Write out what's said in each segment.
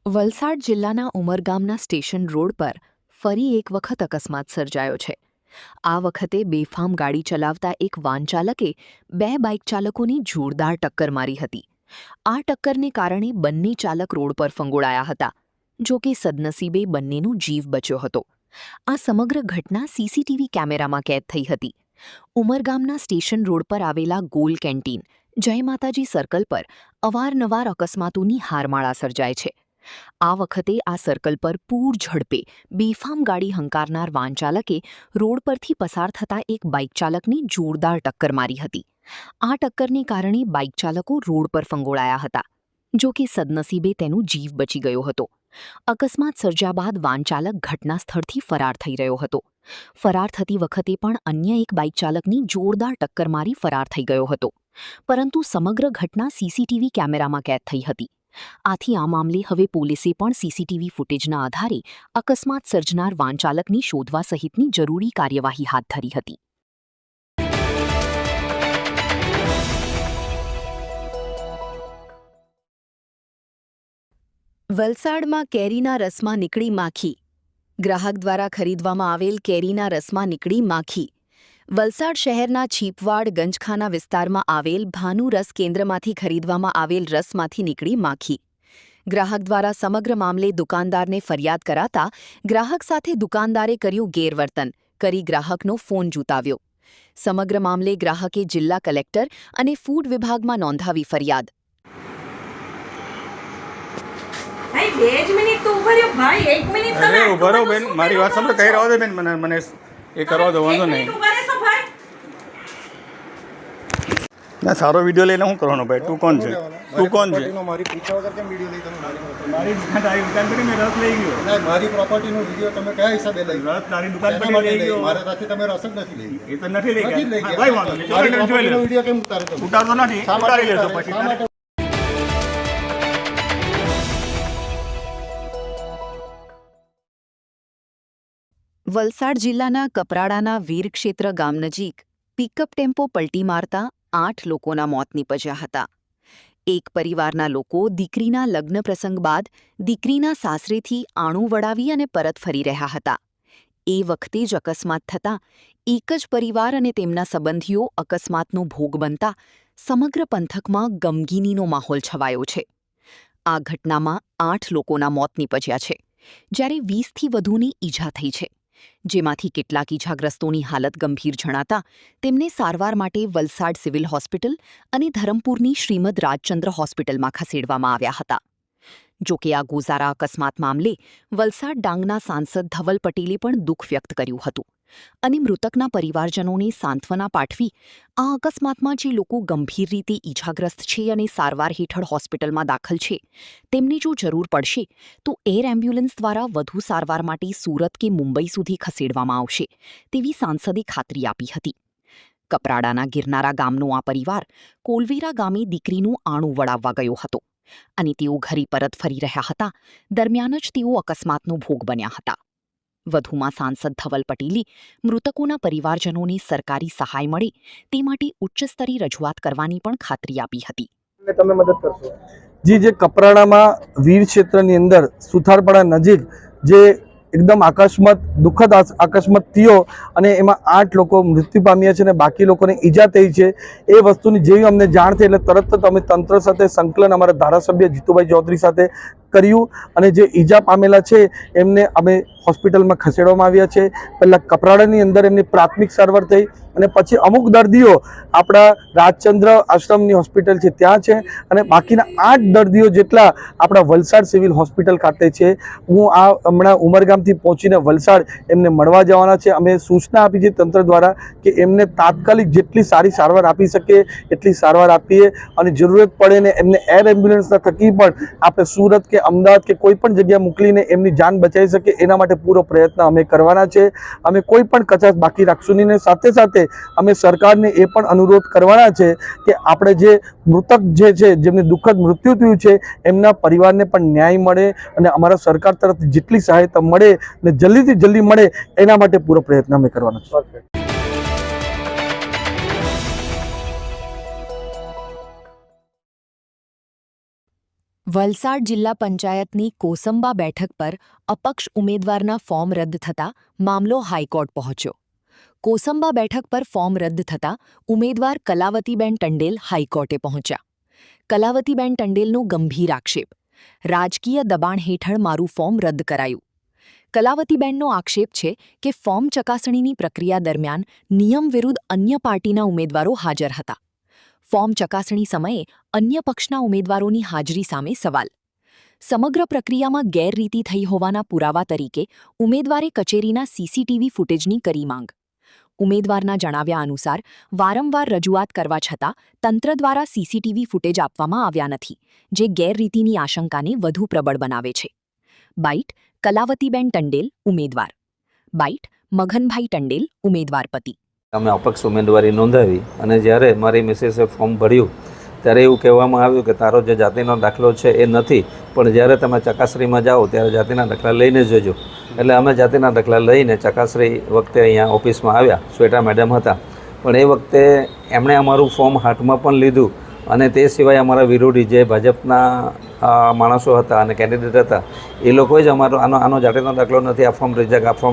વલસાડ જિલ્લાના ઉમરગામના station road પર ફરી એક વખત અકસ્માત સર્જાયો છે। આ વખતે બેફામ ગાડી ચલાવતા એક વાન ચાલકે બે બાઇક ચાલકોની જોરદાર ટક્કર મારી હતી। આ ટક્કરને કારણે બંને ચાલક રોડ પર ફંગોળાયા હતા, જો કે સદનસીબે બંનેનો જીવ બચ્યો હતો। આ સમગ્ર ઘટના સીસીટીવી કેમેરામાં કેદ થઈ હતી। ઉમરગામના સ્ટેશન રોડ પર આવેલા ગોલ કેન્ટીન જય માતાજી સર્કલ પર અવારનવાર અકસ્માતોની હારમાળા સર્જાય છે। આ વખતે આ સર્કલ પર પૂર ઝડપે બેફામ ગાડી હંકારનાર વાન ચાલકે રોડ પરથી પસાર થતા એક બાઇક ચાલકને જોરદાર ટક્કર મારી હતી। આ ટક્કરને કારણે બાઇક ચાલકો રોડ પર ફંગોળાયા હતા, જો કે સદનસીબે તેનો જીવ બચી ગયો હતો। અકસ્માત સર્જ્યા બાદ વાન ચાલક ઘટના સ્થળથી ફરાર થઈ રહ્યો હતો। ફરાર થતી વખતે પણ અન્ય એક બાઇક ચાલકની જોરદાર ટક્કર મારી ફરાર થઈ ગયો હતો, પરંતુ સમગ્ર ઘટના સીસીટીવી કેમેરામાં કેદ થઈ હતી। આથી આ મામલે હવે પોલીસે પણ સીસીટીવી ફૂટેજના આધારે અકસ્માત સર્જનાર વાન ચાલકને શોધવા સહિતની જરૂરી કાર્યવાહી હાથ ધરી હતી। વલસાડમાં કેરીના રસમાં નીકળી માખી। ગ્રાહક દ્વારા ખરીદવામાં આવેલ કેરીના રસમાં નીકળી માખી। વલસાડ શહેરના છીપવાડ ગંજખાના વિસ્તારમાં આવેલ ભાનુ રસ કેન્દ્રમાંથી ખરીદવામાં આવેલ રસમાંથી નીકળી માખી। ગ્રાહક દ્વારા સમગ્ર મામલે દુકાનદારને ફરિયાદ કરાતા ગ્રાહક સાથે દુકાનદારે કર્યું ગેરવર્તન કરી ગ્રાહકનો ફોન જૂતાવ્યો। સમગ્ર મામલે ગ્રાહકે જિલ્લા કલેક્ટર અને ફૂડ વિભાગમાં નોંધાવી ફરિયાદ। ભાઈ 2 મિનિટ તો ઉભા રહ્યો ભાઈ, 1 મિનિટ તમે અરે ઉભા રહો બેન, મારી વાત સાંભળો, કહી રહ્યો દે બેન, મને એ કરવા દો, વાંધો નહીં। ના, સારો વિડીયો લઈને શું કરવાનો ભાઈ? તું કોણ છે? તું કોણ છે? મારી પૂછ્યા વગર કેમ વિડીયો લઈ તમે મારી દુકાન પર મેં રસ લઈ ગયો। ના, મારી પ્રોપર્ટીનો વિડીયો તમે કયા હિસાબે લઈ ગયો? રસ તારી દુકાન પર લઈ ગયો। મારા સાથે તમે રસ જ નથી લઈ ગયા। એ તો નથી લઈ નથી લઈ ગયા ગયા ભાઈ, વાંધો નહીં, મારી ચાલો જોઈ લો। પ્રોપર્ટીનો વિડીયો કેમ ઉતારે તમે? ઉતારતો નથી, શા માટે ઉતારી લેશો ઉતારે? પછી શા માટે? વલસાડ જિલ્લાના કપરાડાના વીરક્ષેત્ર ગામ નજીક પિકઅપ ટેમ્પો પલટી મારતા 8 લોકોના મોત નીપજ્યા હતા। એક પરિવારના લોકો દીકરીના લગ્ન પ્રસંગ બાદ દીકરીના સાસરેથી આણું વડાવી અને પરત ફરી રહ્યા હતા। એ વખતે જ અકસ્માત થતાં એક જ પરિવાર અને તેમના સંબંધીઓ અકસ્માતનો ભોગ બનતા સમગ્ર પંથકમાં ગમગીનીનો માહોલ છવાયો છે। આ ઘટનામાં 8 લોકોના મોત નીપજ્યા છે, જ્યારે 20થી વધુની ઈજા થઈ છે, જેમાંથી કેટલાક ઈજાગ્રસ્તોની હાલત ગંભીર જણાતા તેમને સારવાર માટે વલસાડ સિવિલ હોસ્પિટલ અને ધરમપુરની શ્રીમદ રાજચંદ્ર હોસ્પિટલમાં ખસેડવામાં આવ્યા હતા। જોકે આ ગોઝારા અકસ્માત મામલે વલસાડ ડાંગના સાંસદ ધવલ પટેલે પણ દુઃખ વ્યક્ત કર્યું હતું અને મૃતકના પરિવારજનોને સાંત્વના પાઠવી આ અકસ્માતમાં જે લોકો ગંભીર રીતે ઈજાગ્રસ્ત છે અને સારવાર હેઠળ હોસ્પિટલમાં દાખલ છે, તેમને જો જરૂર પડશે તો એર એમ્બ્યુલન્સ દ્વારા વધુ સારવાર માટે સુરત કે મુંબઈ સુધી ખસેડવામાં આવશે તેવી સાંસદે ખાતરી આપી હતી। કપરાડાના ગિરનારા ગામનો આ પરિવાર કોલવેરા ગામે દીકરીનું આણું વડાવવા ગયો હતો અને તેઓ ઘરે પરત ફરી રહ્યા હતા, દરમિયાન જ તેઓ અકસ્માતનો ભોગ બન્યા હતા। વધુમાં સાંસદ ધવલ પટેલે મૃતકોના પરિવારજનોને સરકારી સહાય મળે તે માટે ઉચ્ચ સ્તરે રજૂઆત કરવાની પણ ખાતરી આપી હતી। તમે મદદ કરશો? જે કપરાડામાં વીર ક્ષેત્રની અંદર સુથારપાડા નજીક જે એકદમ દુઃખદ અકસ્માત થયો અને એમાં 8 લોકો મૃત્યુ પામ્યા છે અને બાકી લોકોને ઈજા થઈ છે। એ વસ્તુની જેવી અમને જાણ થઈ એટલે તરત જ અમે તંત્ર સાથે સંકલન અમારા ધારાસભ્ય જીતુભાઈ ચૌધરી સાથે કર્યું અને જે ઈજા પામેલા છે એમને અમે હોસ્પિટલમાં ખસેડવામાં આવ્યા છે। પહેલાં કપરાડાની અંદર એમની પ્રાથમિક સારવાર થઈ અને પછી અમુક દર્દીઓ આપણા રાજચંદ્ર આશ્રમની હોસ્પિટલ છે ત્યાં છે અને બાકીના 8 દર્દીઓ જેટલા આપણા વલસાડ સિવિલ હોસ્પિટલ ખાતે છે। હું આ હમણાં ઉમરગામથી પહોંચીને વલસાડ એમને મળવા જવાના છે। અમે સૂચના આપી છે તંત્ર દ્વારા કે એમને તાત્કાલિક જેટલી સારી સારવાર આપી શકે એટલી સારવાર આપીએ અને જરૂરત પડે ને એમને એર એમ્બ્યુલન્સના થકી પણ આપણે સુરત કે અમદાવાદ કે કોઈ પણ જગ્યાએ મોકલીને એમની જાન બચાવી શકે એના માટે પૂરો પ્રયત્ન અમે કરવાના છે। અમે કોઈ પણ કચાશ બાકી રાખશું નહીં ને સાથે સાથે અમે સરકારને એ પણ અનુરોધ કરવાના છે કે આપણે જે મૃતક જે છે જેમને દુઃખદ મૃત્યુ થયું છે એમના પરિવારને પણ ન્યાય મળે અને અમારા સરકાર તરફથી જેટલી સહાયતા મળે ને જલ્દીથી જલ્દી મળે એના માટે પૂરો પ્રયત્ન અમે કરવાનો છે। વલસાડ જિલ્લા પંચાયતની કોસંબા બેઠક પર અપક્ષ ઉમેદવારના ફોર્મ રદ થતાં મામલો હાઈકોર્ટ પહોંચ્યો. કોસંબા બેઠક પર ફોર્મ રદ થતાં ઉમેદવાર કલાવતીબેન ટંડેલ હાઈકોર્ટે પહોંચ્યા. કલાવતીબેન ટંડેલનો ગંભીર આક્ષેપ, રાજકીય દબાણ હેઠળ મારું ફોર્મ રદ કરાયું. કલાવતીબેનનો આક્ષેપ છે કે ફોર્મ ચકાસણીની પ્રક્રિયા દરમિયાન નિયમ વિરુદ્ધ અન્ય પાર્ટીના ઉમેદવારો હાજર હતા. ફોર્મ ચકાસણી સમયે અન્ય પક્ષના ઉમેદવારોની હાજરી સામે સવાલ. સમગ્ર પ્રક્રિયામાં ગેરરીતિ થઈ હોવાના પુરાવા તરીકે ઉમેદવારે કચેરીના સીસીટીવી ફૂટેજની કરી માંગ. ઉમેદવારના જણાવ્યા અનુસાર વારંવાર રજૂઆત કરવા છતાં તંત્ર દ્વારા સીસીટીવી ફૂટેજ આપવામાં આવ્યા નથી, જે ગેરરીતિની આશંકાને વધુ પ્રબળ બનાવે છે. બાઇટ કલાવતીબેન ટંડેલ, ઉમેદવાર. બાઇટ મઘનભાઈ ટંડેલ, ઉમેદવાર પતિ. અમે અપક્ષ ઉમેદવારી નોંધાવી અને જ્યારે મારી મિસેસે ફોર્મ ભર્યું ત્યારે એવું કહેવામાં આવ્યું કે તારો જે જાતિનો દાખલો છે એ નથી, પણ જ્યારે તમે ચકાસણીમાં જાઓ ત્યારે જાતિના દાખલા લઈને જજો. એટલે અમે જાતિના દાખલા લઈને ચકાસણી વખતે અહીંયા ઓફિસમાં આવ્યા. શ્વેતા મેડમ હતા, પણ એ વખતે એમણે અમારું ફોર્મ હાથમાં પણ લીધું અને તે સિવાય અમારા વિરોધી જે ભાજપના માણસો હતા અને કેન્ડિડેટ હતા એ લોકોએ જ આનો જાતિનો દાખલો નથી, આ ફોર્મ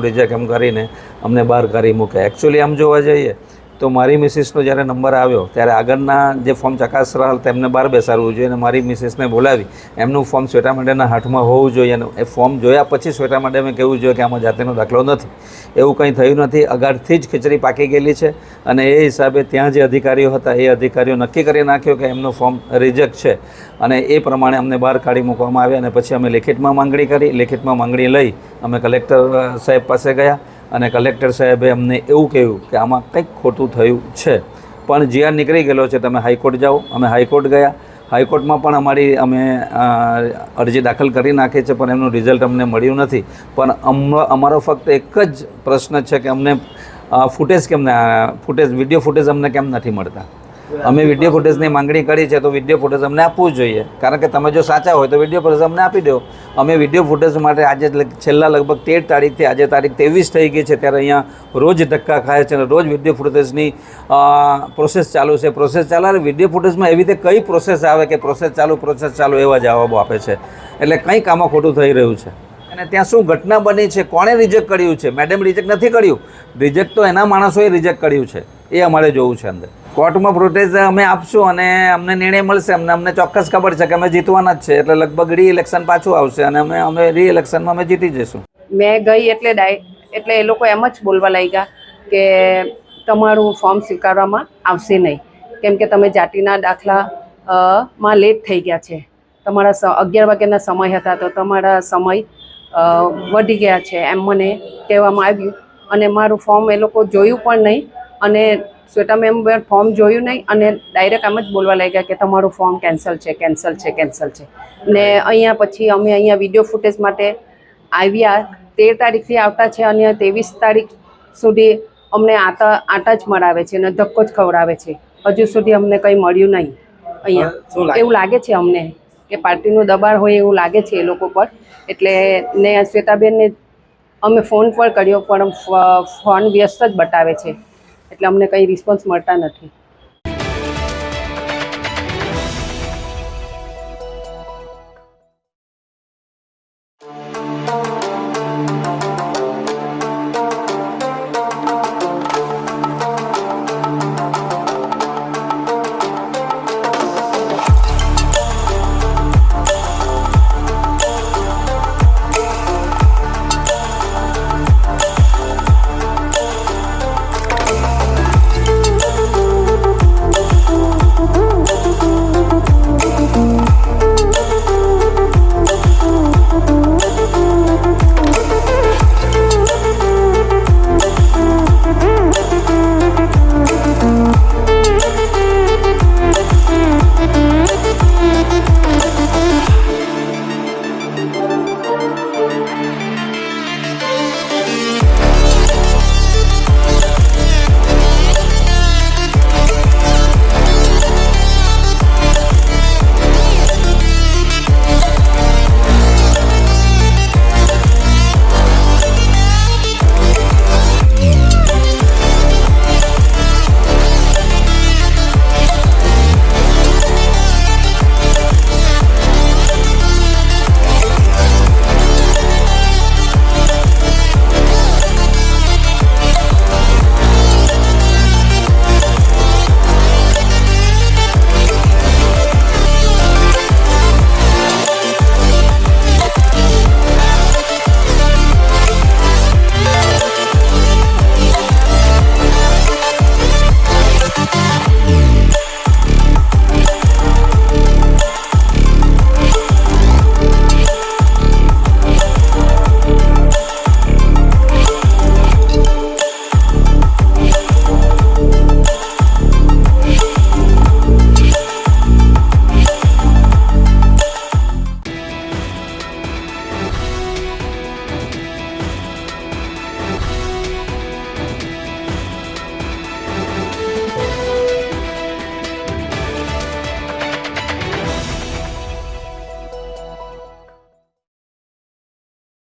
રિજેક્ટ એમ કરીને અમને બહાર કાઢી મૂક્યા. એકચ્યુઅલી આમ જોવા જઈએ તો મારી મિસિસનો જ્યારે નંબર આવ્યો ત્યારે આગળના જે ફોર્મ ચકાસરા તેમને બહાર બેસાડવું જોઈએ અને મારી મિસિસને બોલાવી એમનું ફોર્મ શ્વેતા મેડમના હાથમાં હોવું જોઈએ અને એ ફોર્મ જોયા પછી શ્વેતા મેડમે કહેવું જોઈએ કે આમાં જાતિનો દાખલો નથી. એવું કંઈ થયું નથી. અગાડથી જ ખીચડી પાકી ગયેલી છે અને એ હિસાબે ત્યાં જે અધિકારીઓ હતા એ અધિકારીઓ નક્કી કરી નાખ્યો કે એમનું ફોર્મ રિજેક્ટ છે અને એ પ્રમાણે અમને બહાર કાઢી મૂકવામાં આવ્યા અને પછી અમે લેખિતમાં માંગણી કરી. લેખિતમાં માંગણી લઈ અમે કલેક્ટર સાહેબ પાસે ગયા અને કલેક્ટર સાહેબે અમને એવું કહ્યું કે આમાં કંઈક ખોટું થયું છે, પણ જીઆર નીકળી ગયેલો છે, તમે હાઈકોર્ટ જાઓ. અમે હાઈકોર્ટ ગયા. હાઈકોર્ટમાં પણ અમે અરજી દાખલ કરી નાખી છે, પણ એમનું રિઝલ્ટ અમને મળ્યું નથી. પણ અમારો ફક્ત એક જ પ્રશ્ન છે કે અમને વિડીયો ફૂટેજ અમને કેમ નથી મળતા. અમે વિડીયો ફૂટેજની માંગણી કરી છે તો વિડીયો ફૂટેજ અમને આપવું જોઈએ, કારણ કે તમે જો સાચા હોય તો વિડીયો ફૂટેજ અમને આપી દો. અમે વિડીયો ફૂટેજ માટે આજે છેલ્લા લગભગ 13 તારીખથી આજે તારીખ 23 થઈ ગઈ છે ત્યારે અહીંયા રોજ ધક્કા ખાય છે અને રોજ વિડીયો ફૂટેજની પ્રોસેસ ચાલુ છે. પ્રોસેસ ચાલે વિડીયો ફૂટેજમાં એવી રીતે કઈ પ્રોસેસ આવે કે પ્રોસેસ ચાલુ એવા જવાબો આપે છે. એટલે કંઈક આમાં ખોટું થઈ રહ્યું છે. અને ત્યાં શું ઘટના બની છે, કોણે રિજેક્ટ કર્યું છે? મેડમ રિજેક્ટ નથી કર્યું. રિજેક્ટ તો એના માણસોએ રિજેક્ટ કર્યું છે. એ અમારે જોવું છે અંદર. કોર્ટમાં પ્રોટેસ્ટ અમે આપશું અને અમને નિર્ણય મળશે. અમને ચોક્કસ ખબર છે કે અમે જીતવાના જ છે. એટલે લગભગ રીઇલેક્શન પાછું આવશે અને અમે રીઇલેક્શનમાં અમે જીતી જઈશું. મેં ગઈ એટલે એ લોકો એમ જ બોલવા લાગ્યા કે તમારું ફોર્મ સ્વીકારવામાં આવશે નહીં, કેમ કે તમે જાતિના દાખલા માં લેટ થઈ ગયા છે. તમારા 11 વાગ્યાના સમય હતા તો તમારા સમય વધી ગયા છે એમ મને કહેવામાં આવ્યું. અને મારું ફોર્મ એ લોકો જોયું પણ નહીં અને શ્વેતા મેમ ફોર્મ જોયું નહીં અને ડાયરેક્ટ આમ જ બોલવા લાગ્યા કે તમારું ફોર્મ કેન્સલ છે. ને અહીંયા પછી અમે અહીંયા વિડીયો ફૂટેજ માટે આવ્યા. 13 તારીખથી આવતા છે અને 23 તારીખ સુધી અમને આટા જ મરાવે છે અને ધક્કો જ ખવડાવે છે. હજુ સુધી અમને કંઈ મળ્યું નહીં. અહીંયા એવું લાગે છે અમને કે પાર્ટીનું દબાણ હોય એવું લાગે છે એ લોકો પર. એટલે ને શ્વેતાબેનને અમે ફોન પણ કર્યો પણ ફોન વ્યસ્ત જ બતાવે છે, એટલે અમને કંઈ રિસ્પોન્સ મળતા નથી.